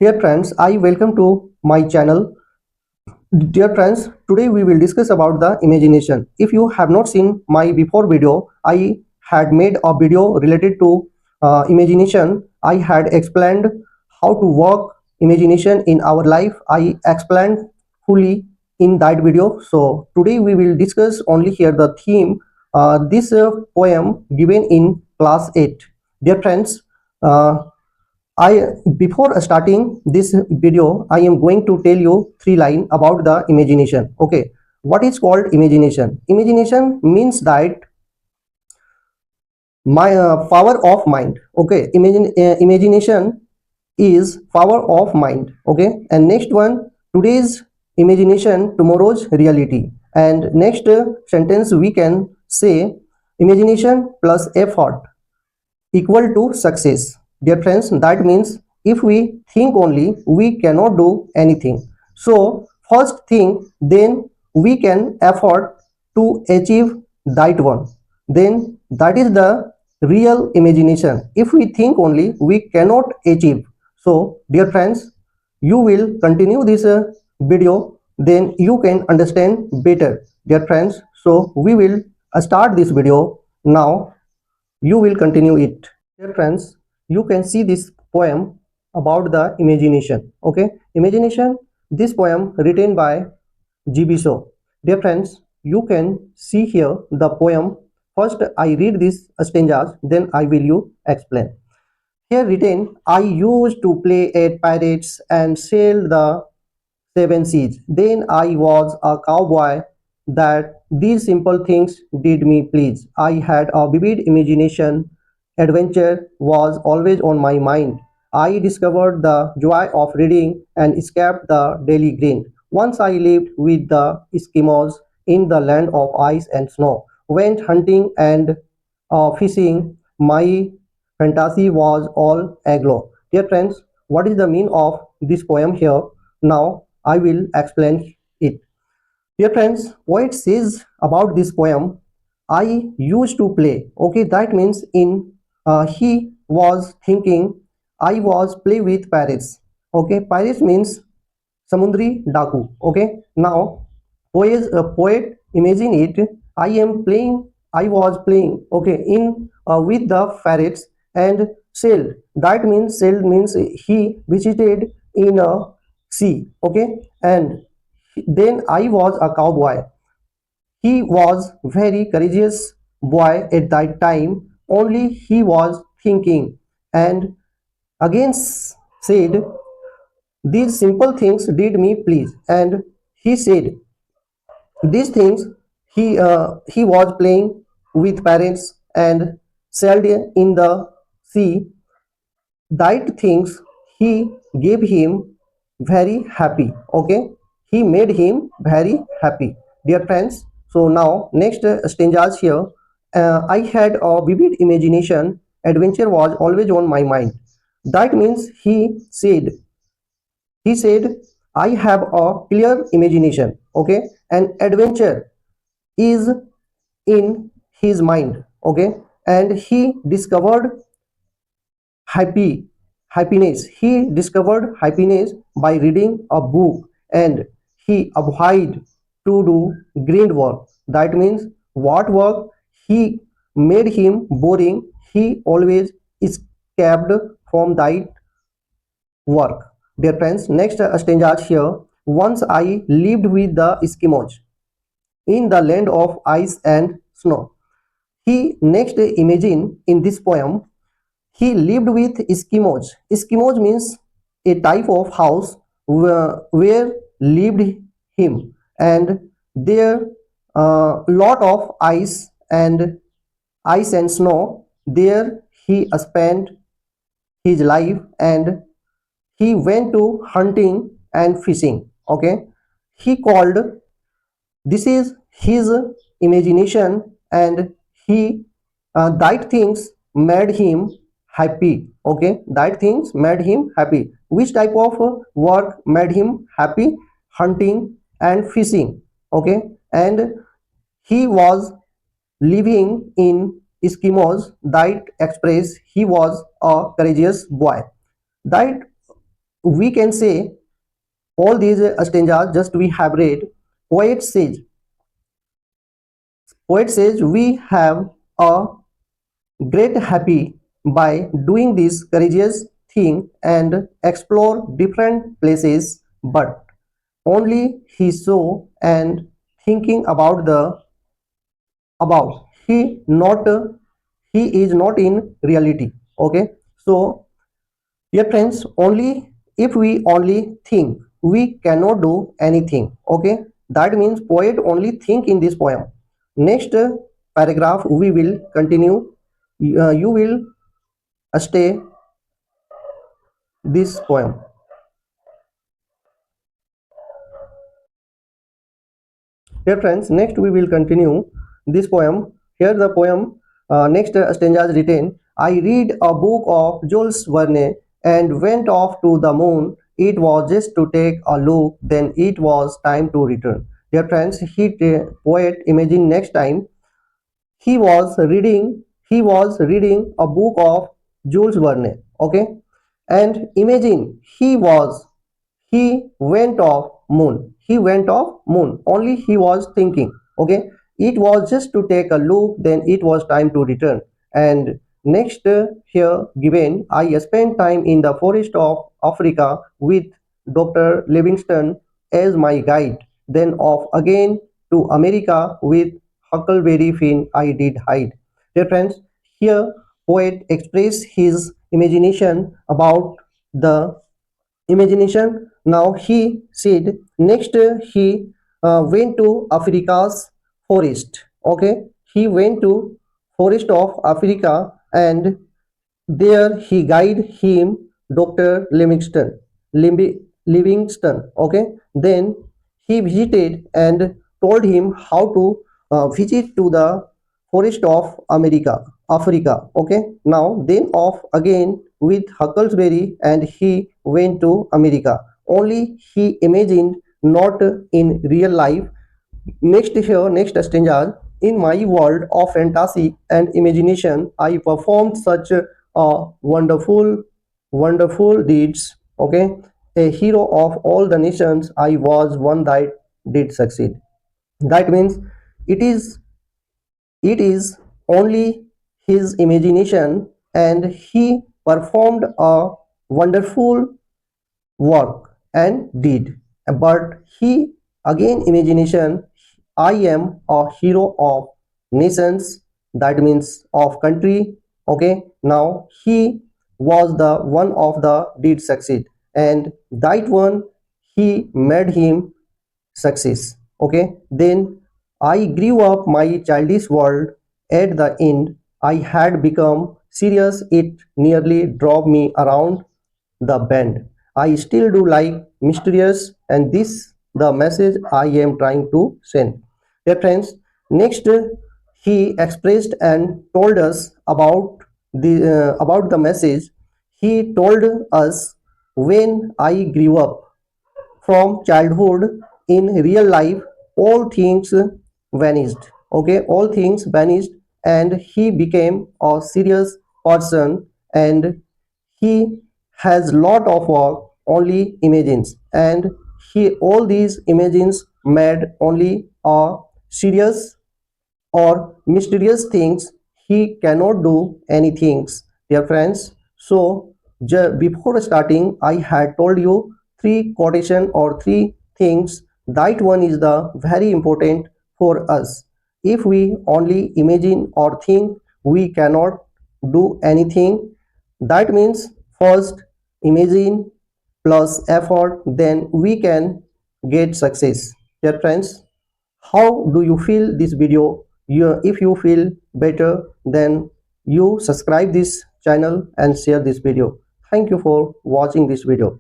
Dear friends, I welcome to my channel. Dear friends, today we will discuss about the imagination. If you have not seen my before video, I had made a video related to imagination. I had explained how to work imagination in our life. I explained fully in that video. So today we will discuss only here the theme. This poem given in class 8. Dear friends, uh, I before starting this video, I am going to tell you three lines about the imagination. Okay, what is called imagination? Imagination means that my power of mind. Okay, imagination is power of mind. Okay, and next one, today's imagination, tomorrow's reality. And next sentence we can say imagination plus effort equal to success. Dear friends, that means if we think only, we cannot do anything. So, first thing, then we can afford to achieve that one. Then that is the real imagination. If we think only, we cannot achieve. So, dear friends, you will continue this video, then you can understand better. Dear friends, so we will start this video now. You will continue it. Dear friends, you can see this poem about the imagination. Okay, imagination. This poem written by GB Shaw. Dear friends, you can see here the poem. First, I read these stanzas, then I will you explain. Here written, I used to play at pirates and sail the seven seas. Then I was a cowboy that these simple things did me please. I had a vivid imagination. Adventure was always on my mind. I discovered the joy of reading and escaped the daily grind. Once I lived with the Eskimos in the land of ice and snow, went hunting and fishing. My fantasy was all aglow. Dear friends, what is the meaning of this poem here? Now I will explain it. Dear friends, what it says about this poem, I used to play. Okay, that means in he was thinking I was play with pirates. Okay, pirates means samundri daku. Okay, now poet imagine it. I am playing. I was playing. Okay, in with the parrots and sailed. That means sailed means he visited in a sea. Okay, and then I was a cowboy. He was very courageous boy at that time. Only he was thinking and again said, these simple things did me please. And he said, these things he was playing with parents and sailed in the sea. That things he gave him very happy. Okay, he made him very happy, dear friends. So now next stanzas here. I had a vivid imagination. Adventure was always on my mind. That means he said, I have a clear imagination. Okay, and adventure is in his mind. Okay, and he discovered happy happiness. He discovered happiness by reading a book, and he avoided to do grind work. That means what work he made him boring, he always escaped from that work. Dear friends, next stanza here. Once I lived with the Eskimos in the land of ice and snow. He next imagine in this poem, he lived with Eskimos. Eskimos means a type of house where lived him, and there lot of ice and snow. There he spent his life, and he went to hunting and fishing. Okay, he called, this is his imagination, and he that things made him happy. Okay, that things made him happy. Which type of work made him happy? Hunting and fishing. Okay, and he was living in Eskimos. That express he was a courageous boy. That we can say all these stanzas just we have read. Poet says, we have a great happy by doing this courageous thing and explore different places, but only he saw and thinking about the about he is not in reality. Okay, so dear friends, only if we only think, we cannot do anything. Okay, that means poet only think in this poem. Next paragraph we will continue. You will stay this poem. Dear friends, next we will continue this poem. Here the poem, next stanza is written. I read a book of Jules Verne and went off to the moon. It was just to take a look, then it was time to return. Dear friends, poet imagine next time he was reading a book of Jules Verne. Okay, and imagine he went off moon. He went off moon. Only he was thinking. Okay, it was just to take a look, then it was time to return. And next here given, I spent time in the forest of Africa with Dr. Livingston as my guide, then off again to America with Huckleberry Finn I did hide. Dear friends, here poet express his imagination about the imagination. Now he said next he went to Africa's forest. Okay, he went to forest of Africa, and there he guided him Dr. Livingston. Okay, then he visited and told him how to visit to the forest of Africa. Okay, now then off again with Huckleberry, and he went to America. Only he imagined, not in real life. Next stanza. In my world of fantasy and imagination, I performed such wonderful deeds. Okay, a hero of all the nations, I was one that did succeed. That means it is it is only his imagination, and he performed a wonderful work and did. But he again imagination, I am a hero of nations, that means of country. Okay, now he was the one of the did succeed, and that one he made him success. Okay, then I grew up my childish world. At the end, I had become serious. It nearly drove me around the bend. I still do like mysterious, and this the message I am trying to send. Dear friends, next he expressed and told us about the message. He told us, when I grew up from childhood in real life, all things vanished. Okay, all things vanished, and he became a serious person, and he has lot of work only imagines, and he all these imagines made only a serious or mysterious things. He cannot do anything, dear friends. So before starting, I had told you three quotation or three things. That one is the very important for us. If we only imagine or think, we cannot do anything. That means first imagine plus effort, then we can get success. Dear friends, how do you feel this video? If you feel better, then you subscribe this channel and share this video. Thank you for watching this video.